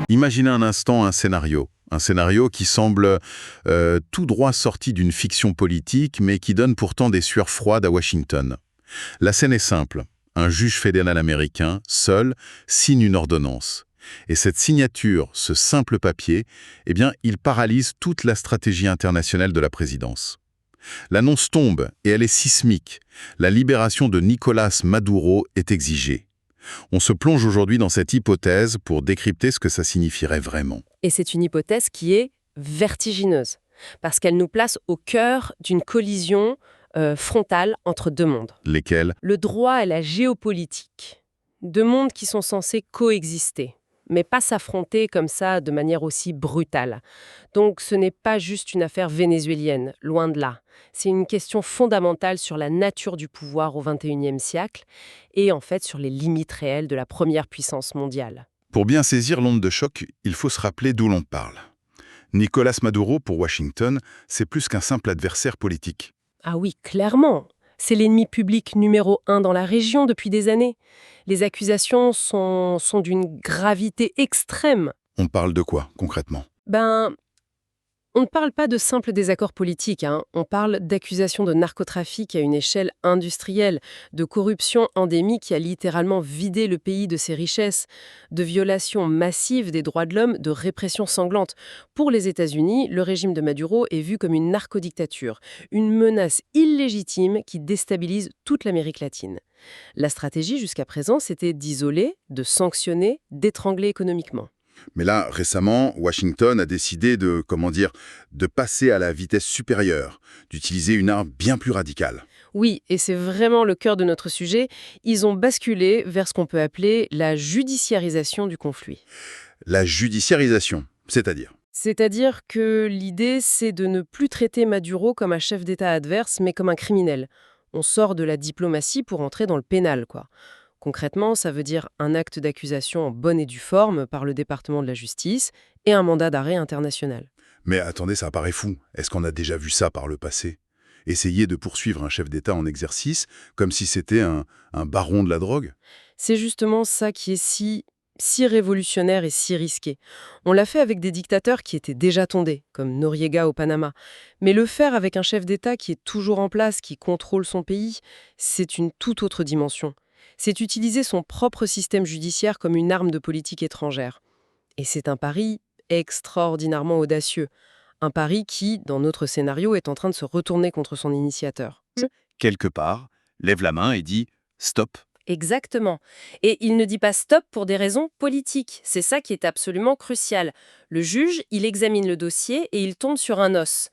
Imaginez un instant un scénario. Un scénario qui semble tout droit sorti d'une fiction politique, mais qui donne pourtant des sueurs froides à Washington. La scène est simple. Un juge fédéral américain, seul, signe une ordonnance. Et cette signature, ce simple papier, eh bien, il paralyse toute la stratégie internationale de la présidence. L'annonce tombe et elle est sismique. La libération de Nicolás Maduro est exigée. On se plonge aujourd'hui dans cette hypothèse pour décrypter ce que ça signifierait vraiment. Et c'est une hypothèse qui est vertigineuse, parce qu'elle nous place au cœur d'une collision frontale entre deux mondes. Lesquels? Le droit et la géopolitique. Deux mondes qui sont censés coexister, mais pas s'affronter comme ça de manière aussi brutale. Donc ce n'est pas juste une affaire vénézuélienne, loin de là. C'est une question fondamentale sur la nature du pouvoir au XXIe siècle et en fait sur les limites réelles de la première puissance mondiale. Pour bien saisir l'onde de choc, il faut se rappeler d'où l'on parle. Nicolás Maduro, pour Washington, c'est plus qu'un simple adversaire politique. Ah oui, clairement. C'est l'ennemi public numéro 1 dans la région depuis des années. Les accusations sont d'une gravité extrême. On parle de quoi, concrètement? On ne parle pas de simples désaccords politiques, hein. On parle d'accusations de narcotrafic à une échelle industrielle, de corruption endémique qui a littéralement vidé le pays de ses richesses, de violations massives des droits de l'homme, de répression sanglante. Pour les États-Unis, le régime de Maduro est vu comme une narcodictature, une menace illégitime qui déstabilise toute l'Amérique latine. La stratégie jusqu'à présent, c'était d'isoler, de sanctionner, d'étrangler économiquement. Mais là, récemment, Washington a décidé de passer à la vitesse supérieure, d'utiliser une arme bien plus radicale. Oui, et c'est vraiment le cœur de notre sujet. Ils ont basculé vers ce qu'on peut appeler la judiciarisation du conflit. La judiciarisation, c'est-à-dire? C'est-à-dire que l'idée, c'est de ne plus traiter Maduro comme un chef d'État adverse, mais comme un criminel. On sort de la diplomatie pour entrer dans le pénal, quoi. Concrètement, ça veut dire un acte d'accusation en bonne et due forme par le département de la justice et un mandat d'arrêt international. Mais attendez, ça paraît fou. Est-ce qu'on a déjà vu ça par le passé? Essayer de poursuivre un chef d'État en exercice comme si c'était un baron de la drogue? C'est justement ça qui est si révolutionnaire et si risqué. On l'a fait avec des dictateurs qui étaient déjà tombés, comme Noriega au Panama. Mais le faire avec un chef d'État qui est toujours en place, qui contrôle son pays, c'est une toute autre dimension. C'est utiliser son propre système judiciaire comme une arme de politique étrangère. Et c'est un pari extraordinairement audacieux. Un pari qui, dans notre scénario, est en train de se retourner contre son initiateur. Quelque part, lève la main et dit « stop ». Exactement. Et il ne dit pas stop pour des raisons politiques. C'est ça qui est absolument crucial. Le juge, il examine le dossier et il tombe sur un os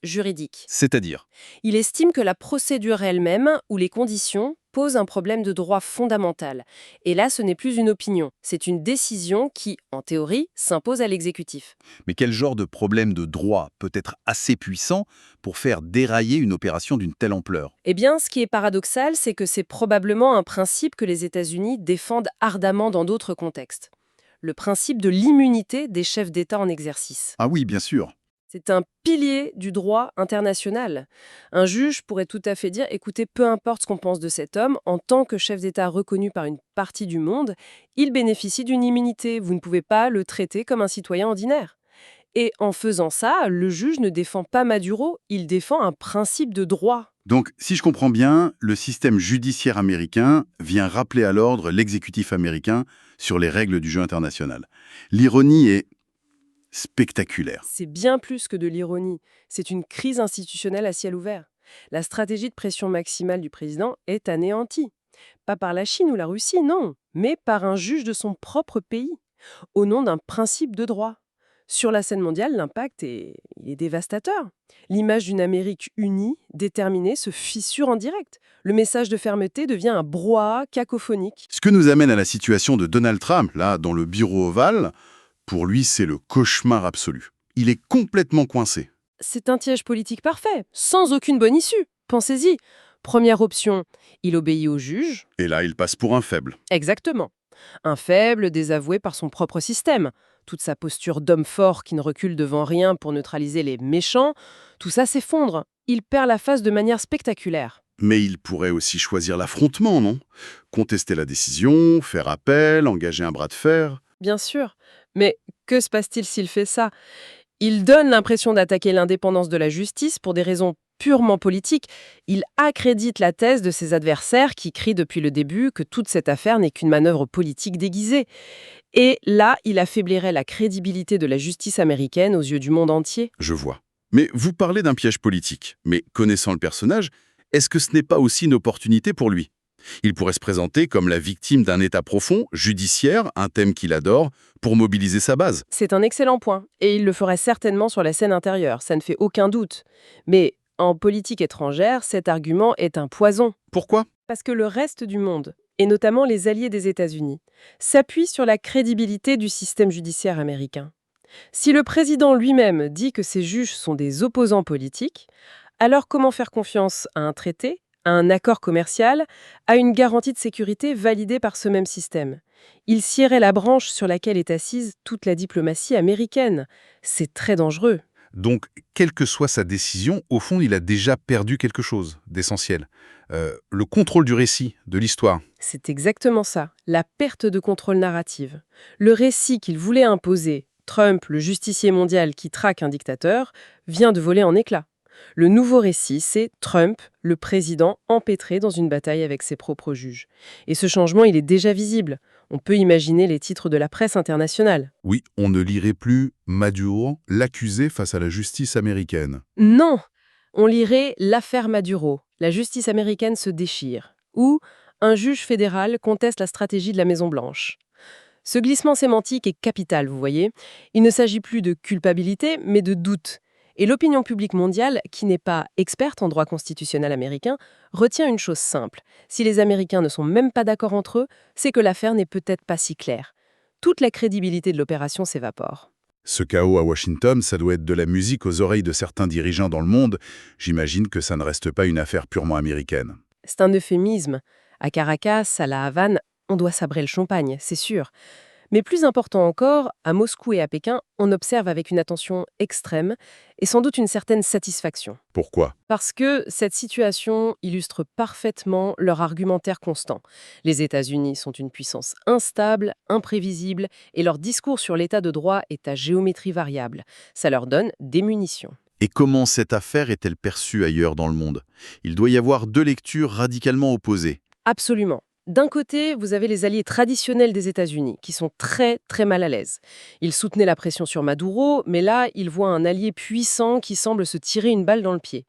juridique. C'est-à-dire, Il estime que la procédure elle-même ou les conditions posent un problème de droit fondamental. Et là, ce n'est plus une opinion, c'est une décision qui, en théorie, s'impose à l'exécutif. mais quel genre de problème de droit peut être assez puissant pour faire dérailler une opération d'une telle ampleur? Eh bien, ce qui est paradoxal, c'est que c'est probablement un principe que les États-Unis défendent ardemment dans d'autres contextes. Le principe de l'immunité des chefs d'État en exercice. Ah oui, bien sûr. C'est un pilier du droit international. Un juge pourrait tout à fait dire, écoutez, peu importe ce qu'on pense de cet homme, en tant que chef d'État reconnu par une partie du monde, il bénéficie d'une immunité. Vous ne pouvez pas le traiter comme un citoyen ordinaire. Et en faisant ça, le juge ne défend pas Maduro, il défend un principe de droit. Donc, si je comprends bien, le système judiciaire américain vient rappeler à l'ordre l'exécutif américain sur les règles du jeu international. L'ironie est spectaculaire. C'est bien plus que de l'ironie. C'est une crise institutionnelle à ciel ouvert. La stratégie de pression maximale du président est anéantie. Pas par la Chine ou la Russie, non, mais par un juge de son propre pays, au nom d'un principe de droit. Sur la scène mondiale, l'impact il est dévastateur. L'image d'une Amérique unie, déterminée, se fissure en direct. Le message de fermeté devient un brouhaha cacophonique. Ce que nous amène à la situation de Donald Trump, là, dans le bureau ovale. Pour lui, c'est le cauchemar absolu. Il est complètement coincé. C'est un piège politique parfait, sans aucune bonne issue. Pensez-y. Première option, il obéit au juge. Et là, il passe pour un faible. Exactement. Un faible, désavoué par son propre système. Toute sa posture d'homme fort qui ne recule devant rien pour neutraliser les méchants, tout ça s'effondre. Il perd la face de manière spectaculaire. Mais il pourrait aussi choisir l'affrontement, non? Contester la décision, faire appel, engager un bras de fer. Bien sûr. Mais que se passe-t-il s'il fait ça? Il donne l'impression d'attaquer l'indépendance de la justice pour des raisons purement politiques. Il accrédite la thèse de ses adversaires qui crient depuis le début que toute cette affaire n'est qu'une manœuvre politique déguisée. Et là, il affaiblirait la crédibilité de la justice américaine aux yeux du monde entier. Je vois. Mais vous parlez d'un piège politique. Mais connaissant le personnage, est-ce que ce n'est pas aussi une opportunité pour lui? Il pourrait se présenter comme la victime d'un état profond, judiciaire, un thème qu'il adore, pour mobiliser sa base. C'est un excellent point, et il le ferait certainement sur la scène intérieure, ça ne fait aucun doute. Mais en politique étrangère, cet argument est un poison. Pourquoi? Parce que le reste du monde, et notamment les alliés des États-Unis, s'appuie sur la crédibilité du système judiciaire américain. Si le président lui-même dit que ses juges sont des opposants politiques, alors comment faire confiance à un traité, à un accord commercial, à une garantie de sécurité validée par ce même système? Il scierait la branche sur laquelle est assise toute la diplomatie américaine. C'est très dangereux. Donc, quelle que soit sa décision, au fond, il a déjà perdu quelque chose d'essentiel. Le contrôle du récit, de l'histoire. C'est exactement ça, la perte de contrôle narrative. Le récit qu'il voulait imposer, Trump, le justicier mondial qui traque un dictateur, vient de voler en éclats. Le nouveau récit, c'est Trump, le président empêtré dans une bataille avec ses propres juges. Et ce changement, il est déjà visible. On peut imaginer les titres de la presse internationale. Oui, on ne lirait plus Maduro, l'accusé face à la justice américaine. Non! On lirait l'affaire Maduro. La justice américaine se déchire. Ou un juge fédéral conteste la stratégie de la Maison-Blanche. Ce glissement sémantique est capital, vous voyez. Il ne s'agit plus de culpabilité, mais de doute. Et l'opinion publique mondiale, qui n'est pas experte en droit constitutionnel américain, retient une chose simple. Si les Américains ne sont même pas d'accord entre eux, c'est que l'affaire n'est peut-être pas si claire. Toute la crédibilité de l'opération s'évapore. Ce chaos à Washington, ça doit être de la musique aux oreilles de certains dirigeants dans le monde. J'imagine que ça ne reste pas une affaire purement américaine. C'est un euphémisme. À Caracas, à la Havane, on doit sabrer le champagne, c'est sûr. Mais plus important encore, à Moscou et à Pékin, on observe avec une attention extrême et sans doute une certaine satisfaction. Pourquoi? Parce que cette situation illustre parfaitement leur argumentaire constant. Les États-Unis sont une puissance instable, imprévisible, et leur discours sur l'état de droit est à géométrie variable. Ça leur donne des munitions. Et comment cette affaire est-elle perçue ailleurs dans le monde? Il doit y avoir deux lectures radicalement opposées. Absolument. D'un côté, vous avez les alliés traditionnels des États-Unis, qui sont très très mal à l'aise. Ils soutenaient la pression sur Maduro, mais là, ils voient un allié puissant qui semble se tirer une balle dans le pied.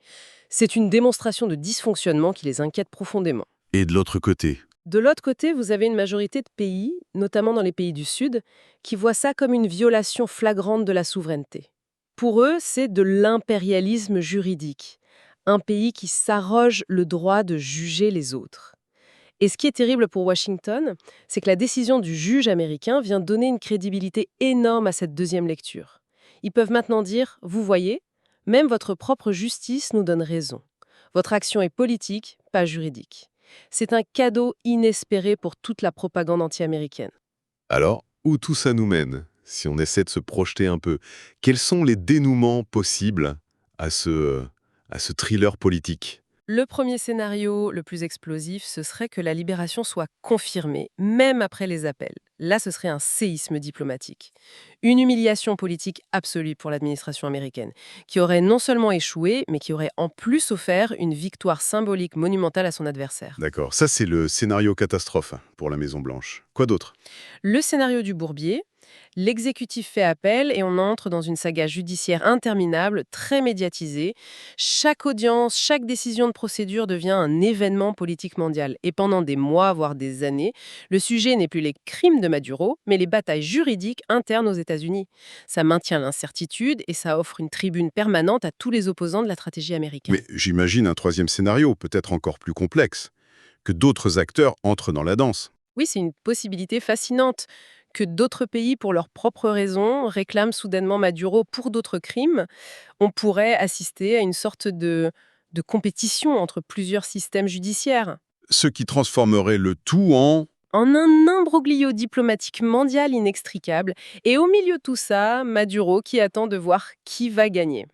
C'est une démonstration de dysfonctionnement qui les inquiète profondément. Et de l'autre côté? De l'autre côté, vous avez une majorité de pays, notamment dans les pays du Sud, qui voient ça comme une violation flagrante de la souveraineté. Pour eux, c'est de l'impérialisme juridique. Un pays qui s'arroge le droit de juger les autres. Et ce qui est terrible pour Washington, c'est que la décision du juge américain vient donner une crédibilité énorme à cette deuxième lecture. Ils peuvent maintenant dire, vous voyez, même votre propre justice nous donne raison. Votre action est politique, pas juridique. C'est un cadeau inespéré pour toute la propagande anti-américaine. Alors, où tout ça nous mène, si on essaie de se projeter un peu? Quels sont les dénouements possibles à ce thriller politique? Le premier scénario, le plus explosif, ce serait que la libération soit confirmée, même après les appels. Là, ce serait un séisme diplomatique. Une humiliation politique absolue pour l'administration américaine, qui aurait non seulement échoué, mais qui aurait en plus offert une victoire symbolique monumentale à son adversaire. D'accord, ça c'est le scénario catastrophe pour la Maison-Blanche. Quoi d'autre? Le scénario du bourbier, l'exécutif fait appel et on entre dans une saga judiciaire interminable, très médiatisée. Chaque audience, chaque décision de procédure devient un événement politique mondial. Et pendant des mois, voire des années, le sujet n'est plus les crimes de Maduro, mais les batailles juridiques internes aux États-Unis. Ça maintient l'incertitude et ça offre une tribune permanente à tous les opposants de la stratégie américaine. Mais j'imagine un troisième scénario, peut-être encore plus complexe, que d'autres acteurs entrent dans la danse. Oui, c'est une possibilité fascinante. Que d'autres pays, pour leurs propres raisons, réclament soudainement Maduro pour d'autres crimes, on pourrait assister à une sorte de compétition entre plusieurs systèmes judiciaires. Ce qui transformerait le tout en... En un imbroglio diplomatique mondial inextricable, et au milieu de tout ça, Maduro qui attend de voir qui va gagner.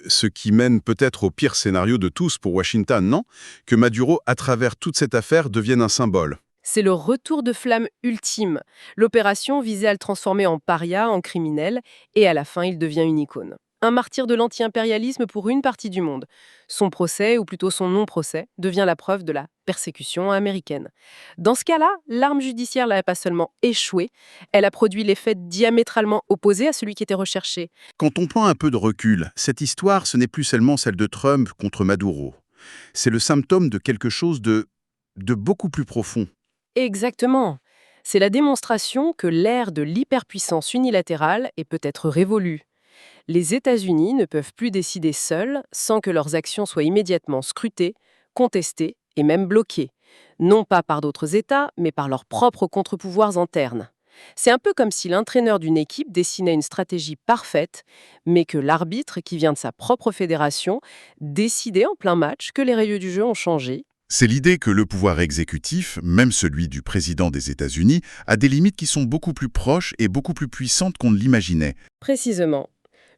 Ce qui mène peut-être au pire scénario de tous pour Washington, non? Que Maduro, à travers toute cette affaire, devienne un symbole. C'est le retour de flamme ultime. L'opération visait à le transformer en paria, en criminel, et à la fin, il devient une icône. Un martyr de l'anti-impérialisme pour une partie du monde. Son procès, ou plutôt son non-procès, devient la preuve de la persécution américaine. Dans ce cas-là, l'arme judiciaire n'a pas seulement échoué, elle a produit l'effet diamétralement opposé à celui qui était recherché. Quand on prend un peu de recul, cette histoire, ce n'est plus seulement celle de Trump contre Maduro. C'est le symptôme de quelque chose de beaucoup plus profond. Exactement. C'est la démonstration que l'ère de l'hyperpuissance unilatérale est peut-être révolue. Les États-Unis ne peuvent plus décider seuls sans que leurs actions soient immédiatement scrutées, contestées et même bloquées. Non pas par d'autres États, mais par leurs propres contre-pouvoirs internes. C'est un peu comme si l'entraîneur d'une équipe dessinait une stratégie parfaite, mais que l'arbitre, qui vient de sa propre fédération, décidait en plein match que les règles du jeu ont changé. C'est l'idée que le pouvoir exécutif, même celui du président des États-Unis, a des limites qui sont beaucoup plus proches et beaucoup plus puissantes qu'on ne l'imaginait. Précisément.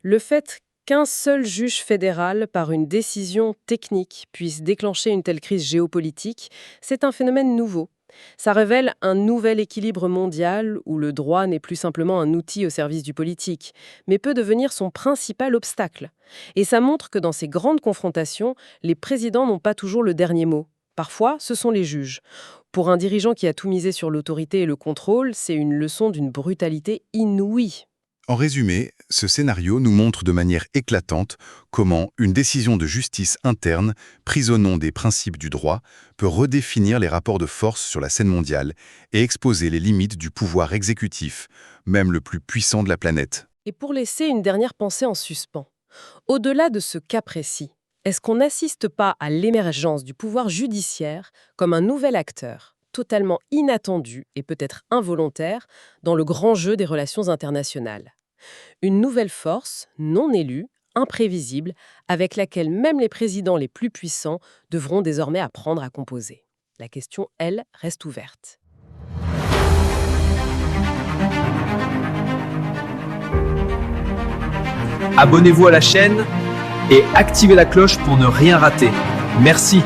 Le fait qu'un seul juge fédéral, par une décision technique, puisse déclencher une telle crise géopolitique, c'est un phénomène nouveau. Ça révèle un nouvel équilibre mondial où le droit n'est plus simplement un outil au service du politique, mais peut devenir son principal obstacle. Et ça montre que dans ces grandes confrontations, les présidents n'ont pas toujours le dernier mot. Parfois, ce sont les juges. Pour un dirigeant qui a tout misé sur l'autorité et le contrôle, c'est une leçon d'une brutalité inouïe. En résumé, ce scénario nous montre de manière éclatante comment une décision de justice interne, prise au nom des principes du droit, peut redéfinir les rapports de force sur la scène mondiale et exposer les limites du pouvoir exécutif, même le plus puissant de la planète. Et pour laisser une dernière pensée en suspens, au-delà de ce cas précis, est-ce qu'on n'assiste pas à l'émergence du pouvoir judiciaire comme un nouvel acteur, totalement inattendu et peut-être involontaire, dans le grand jeu des relations internationales? Une nouvelle force, non élue, imprévisible, avec laquelle même les présidents les plus puissants devront désormais apprendre à composer. La question, elle, reste ouverte. Abonnez-vous à la chaîne et activez la cloche pour ne rien rater. Merci.